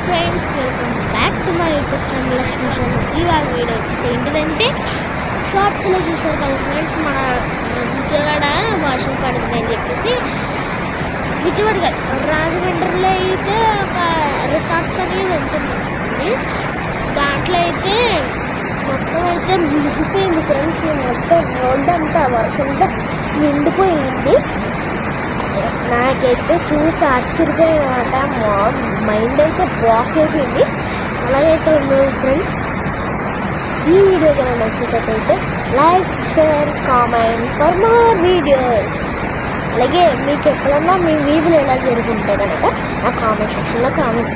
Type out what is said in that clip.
Friends, welcome back to my YouTube channel Lakshmi show. ఇవాళ video వచ్చేసి ఏంటిదంటే షార్ట్స్లో చూసారు కదా ఫ్రెండ్స్, మన విజయవాడ వర్షం పడుతుందని చెప్పేసి విజయవాడ రాజమండ్రిలో అయితే ఒక రిసార్ట్స్ అనేవి ఉంటున్నాయి. దాంట్లో అయితే మొత్తం అయితే నిండిపోయింది ఫ్రెండ్స్. మొత్తం రోడ్డు అంతా వర్షంతో నిండిపోయింది. నాకైతే చూసి ఆశ్చర్యపోయామాట, మా మైండ్ అయితే బ్లాక్ అయిపోయింది. అలాగైతే ఉంది ఫ్రెండ్స్. ఈ వీడియో కనుక నచ్చేటట్టయితే like, share, comment for more videos. అలాగే మీకు ఎక్కడన్నా మీ వీధిలో ఎలా జరుగుతుంటే కనుక నా కామెంట్ సెక్షన్లో కామెంట్